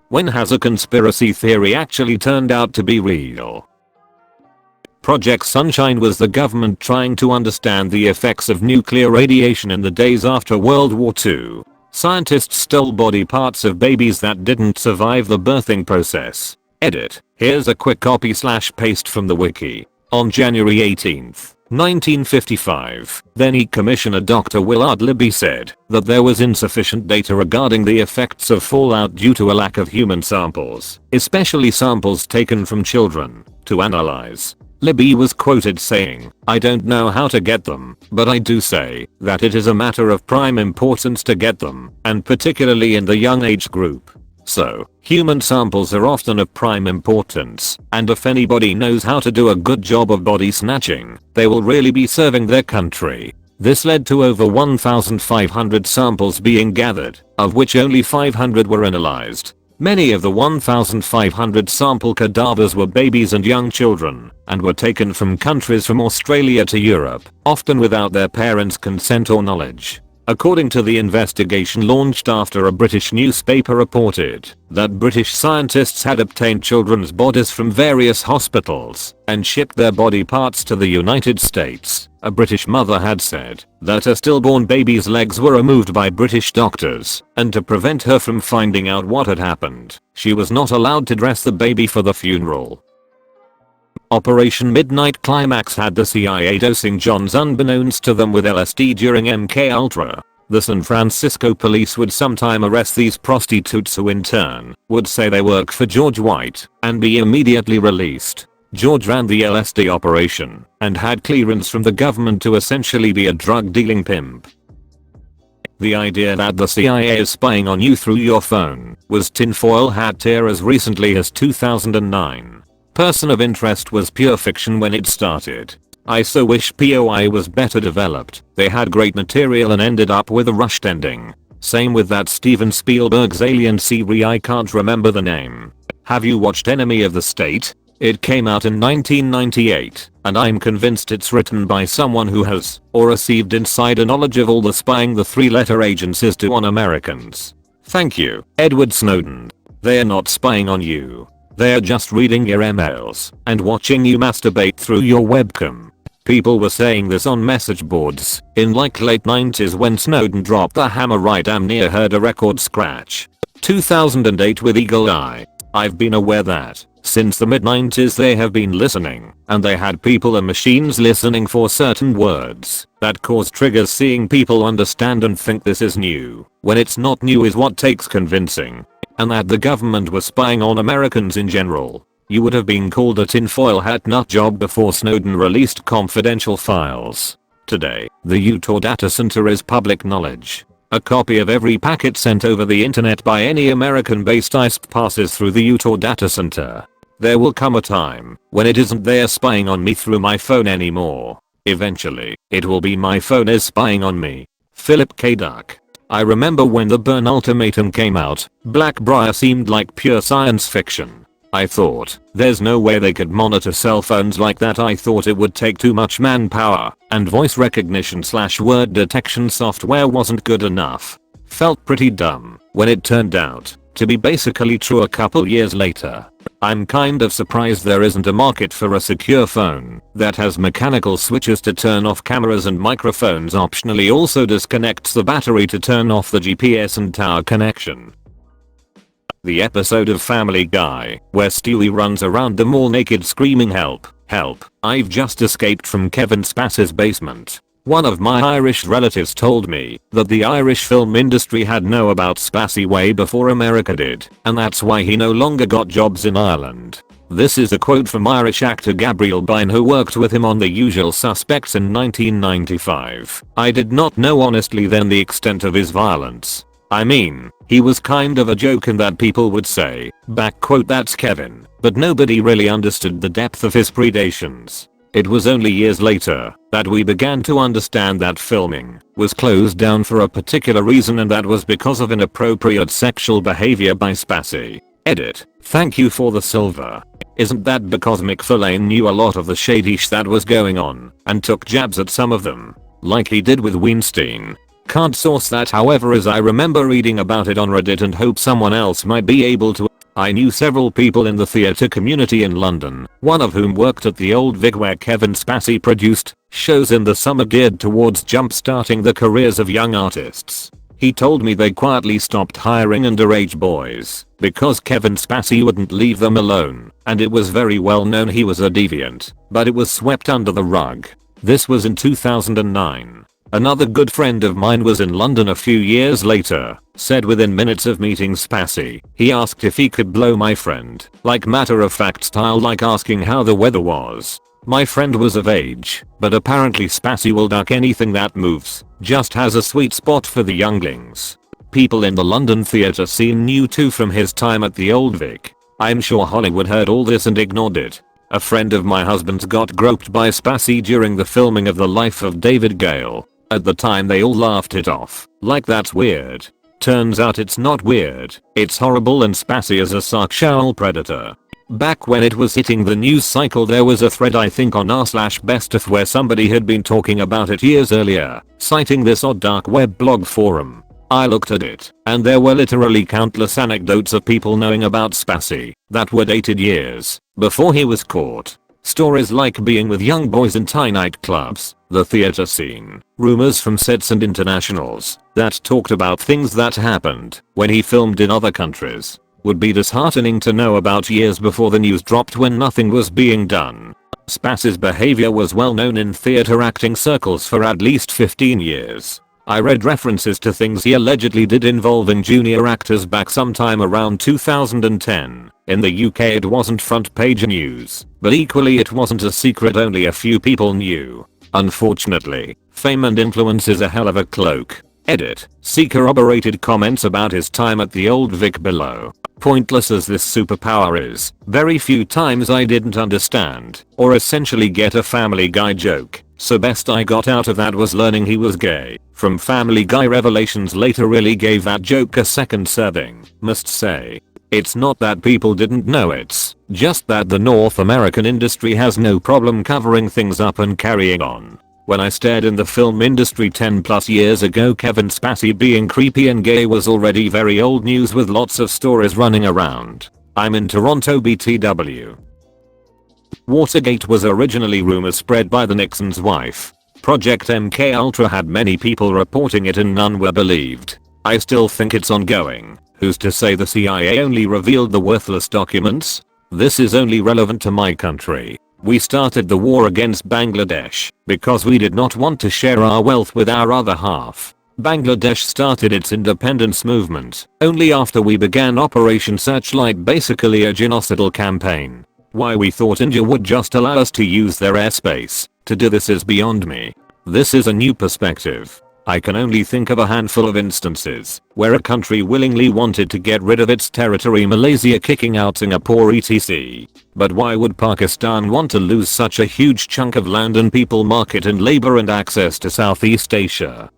When has a conspiracy theory actually turned out to be real? Project Sunshine was the government trying to understand the effects of nuclear radiation in the days after World War II. Scientists stole body parts of babies that didn't survive the birthing process. Edit. Here's a quick copy/paste from the wiki. On January 18, 1955, then Commissioner Dr. Willard Libby said that there was insufficient data regarding the effects of fallout due to a lack of human samples, especially samples taken from children, to analyze. Libby was quoted saying, "I don't know how to get them, but I do say that it is a matter of prime importance to get them, and particularly in the young age group." So, human samples are often of prime importance, and if anybody knows how to do a good job of body snatching, they will really be serving their country. This led to over 1,500 samples being gathered, of which only 500 were analyzed. Many of the 1,500 sample cadavers were babies and young children, and were taken from countries from Australia to Europe, often without their parents' consent or knowledge. According to the investigation launched after a British newspaper reported that British scientists had obtained children's bodies from various hospitals and shipped their body parts to the United States, a British mother had said that a stillborn baby's legs were removed by British doctors, and to prevent her from finding out what had happened, she was not allowed to dress the baby for the funeral. Operation Midnight Climax had the CIA dosing Johns unbeknownst to them with LSD during MKUltra. The San Francisco police would sometime arrest these prostitutes who in turn would say they work for George White and be immediately released. George ran the LSD operation and had clearance from the government to essentially be a drug dealing pimp. The idea that the CIA is spying on you through your phone was tinfoil hat tear as recently as 2009. Person of Interest was pure fiction when it started. I so wish POI was better developed. They had great material and ended up with a rushed ending. Same with that Steven Spielberg's Alien series, I can't remember the name. Have you watched Enemy of the State? It came out in 1998, and I'm convinced it's written by someone who has or received insider knowledge of all the spying the three-letter agencies do on Americans. Thank you, Edward Snowden. They're not spying on you. They're just reading your emails and watching you masturbate through your webcam. People were saying this on message boards in like late 90s when Snowden dropped the hammer. Right, damn near heard a record scratch. 2008 with Eagle Eye. I've been aware that since the mid 90s they have been listening, and they had people and machines listening for certain words that cause triggers. Seeing people understand and think this is new when it's not new is what takes convincing. And that the government was spying on Americans in general. You would have been called a tinfoil hat nutjob before Snowden released confidential files. Today, the Utah data center is public knowledge. A copy of every packet sent over the internet by any American-based ISP passes through the Utah data center. There will come a time when it isn't there spying on me through my phone anymore. Eventually, it will be my phone is spying on me. Philip K. Dick. I remember when the Burn Ultimatum came out, Blackbriar seemed like pure science fiction. I thought, there's no way they could monitor cell phones like that. I thought it would take too much manpower, and voice recognition / word detection software wasn't good enough. Felt pretty dumb when it turned out to be basically true a couple years later. I'm kind of surprised there isn't a market for a secure phone that has mechanical switches to turn off cameras and microphones, optionally also disconnects the battery to turn off the GPS and tower connection. The episode of Family Guy where Stewie runs around the mall naked screaming help, help, I've just escaped from Kevin Spacey's basement. One of my Irish relatives told me that the Irish film industry had known about Spacey way before America did, and that's why he no longer got jobs in Ireland. This is a quote from Irish actor Gabriel Byrne, who worked with him on The Usual Suspects in 1995. I did not know honestly then the extent of his violence. I mean, he was kind of a joke in that people would say, backquote, that's Kevin, but nobody really understood the depth of his predations. It was only years later that we began to understand that filming was closed down for a particular reason, and that was because of inappropriate sexual behavior by Spacey. Edit. Thank you for the silver. Isn't that because McFarlane knew a lot of the shady sh that was going on and took jabs at some of them, like he did with Weinstein? Can't source that, however, as I remember reading about it on Reddit and hope someone else might be able to. I knew several people in the theatre community in London, one of whom worked at the Old Vic where Kevin Spacey produced shows in the summer geared towards jump-starting the careers of young artists. He told me they quietly stopped hiring underage boys because Kevin Spacey wouldn't leave them alone, and it was very well known he was a deviant, but it was swept under the rug. This was in 2009. Another good friend of mine was in London a few years later, said within minutes of meeting Spacey, he asked if he could blow my friend, like matter of fact style, like asking how the weather was. My friend was of age, but apparently Spacey will duck anything that moves, just has a sweet spot for the younglings. People in the London theatre scene knew too from his time at the Old Vic. I'm sure Hollywood heard all this and ignored it. A friend of my husband's got groped by Spacey during the filming of The Life of David Gale. At the time they all laughed it off, like that's weird. Turns out it's not weird, it's horrible, and Spacey is a sexual predator. Back when it was hitting the news cycle there was a thread I think on r/besteth where somebody had been talking about it years earlier, citing this odd dark web blog forum. I looked at it, and there were literally countless anecdotes of people knowing about Spacey that were dated years before he was caught. Stories like being with young boys in Thai nightclubs, the theatre scene, rumors from sets and internationals that talked about things that happened when he filmed in other countries. Would be disheartening to know about years before the news dropped when nothing was being done. Spacey's behavior was well known in theatre acting circles for at least 15 years. I read references to things he allegedly did involving junior actors back sometime around 2010. In the UK it wasn't front page news, but equally it wasn't a secret only a few people knew. Unfortunately, fame and influence is a hell of a cloak. Edit. See corroborated comments about his time at the Old Vic below. Pointless as this superpower is, very few times I didn't understand, or essentially get a Family Guy joke, so best I got out of that was learning he was gay. From Family Guy revelations later really gave that joke a second serving, must say. It's not that people didn't know, it's just that the North American industry has no problem covering things up and carrying on. When I started in the film industry 10 plus years ago, Kevin Spacey being creepy and gay was already very old news with lots of stories running around. I'm in Toronto BTW. Watergate was originally rumors spread by the Nixon's wife. Project MK Ultra had many people reporting it and none were believed. I still think it's ongoing. Who's to say the CIA only revealed the worthless documents? This is only relevant to my country. We started the war against Bangladesh because we did not want to share our wealth with our other half. Bangladesh started its independence movement only after we began Operation Searchlight, basically a genocidal campaign. Why we thought India would just allow us to use their airspace to do this is beyond me. This is a new perspective. I can only think of a handful of instances where a country willingly wanted to get rid of its territory, Malaysia kicking out Singapore etc. But why would Pakistan want to lose such a huge chunk of land and people, market and labor and access to Southeast Asia?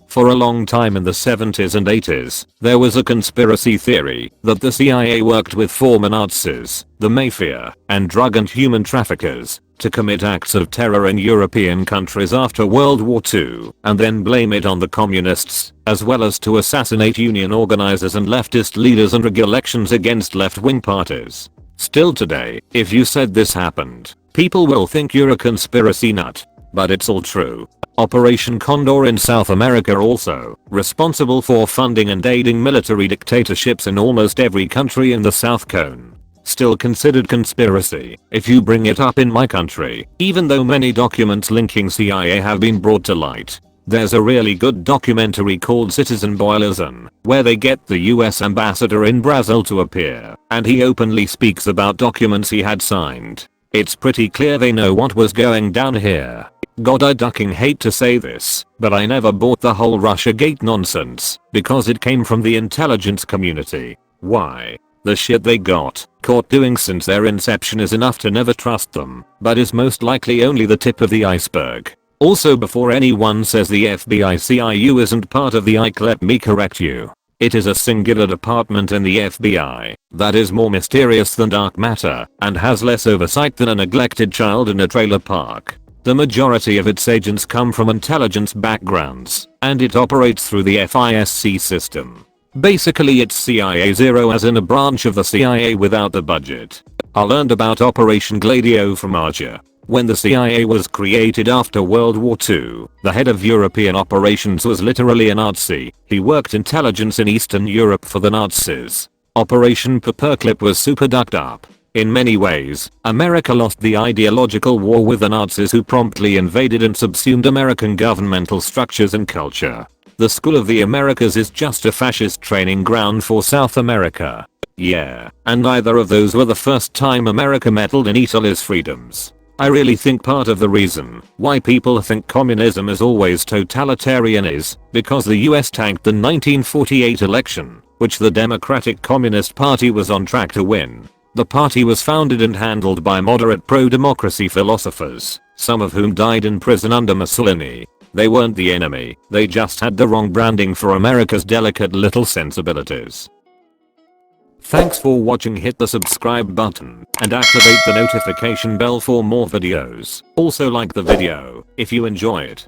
For a long time in the 70s and 80s, there was a conspiracy theory that the CIA worked with former Nazis, the Mafia, and drug and human traffickers to commit acts of terror in European countries after World War II, and then blame it on the communists, as well as to assassinate union organizers and leftist leaders and rig elections against left-wing parties. Still today, if you said this happened, people will think you're a conspiracy nut. But it's all true. Operation Condor in South America also, responsible for funding and aiding military dictatorships in almost every country in the South Cone. Still considered conspiracy if you bring it up in my country, even though many documents linking CIA have been brought to light. There's a really good documentary called Citizen Boylism, where they get the US ambassador in Brazil to appear, and he openly speaks about documents he had signed. It's pretty clear they know what was going down here. God, I ducking hate to say this, but I never bought the whole Russiagate nonsense, because it came from the intelligence community. Why? The shit they got caught doing since their inception is enough to never trust them, but is most likely only the tip of the iceberg. Also, before anyone says the FBI CIU isn't part of the IC, let me correct you. It is a singular department in the FBI that is more mysterious than dark matter and has less oversight than a neglected child in a trailer park. The majority of its agents come from intelligence backgrounds, and it operates through the FISC system. Basically it's CIA Zero, as in a branch of the CIA without the budget. I learned about Operation Gladio from Archer. When the CIA was created after World War II, the head of European operations was literally a Nazi. He worked intelligence in Eastern Europe for the Nazis. Operation Paperclip was super ducked up. In many ways, America lost the ideological war with the Nazis, who promptly invaded and subsumed American governmental structures and culture. The School of the Americas is just a fascist training ground for South America. Yeah, and neither of those were the first time America meddled in Italy's freedoms. I really think part of the reason why people think communism is always totalitarian is because the US tanked the 1948 election, which the Democratic Communist Party was on track to win. The party was founded and handled by moderate pro-democracy philosophers, some of whom died in prison under Mussolini. They weren't the enemy, they just had the wrong branding for America's delicate little sensibilities. Thanks for watching. Hit the subscribe button and activate the notification bell for more videos. Also like the video if you enjoy it.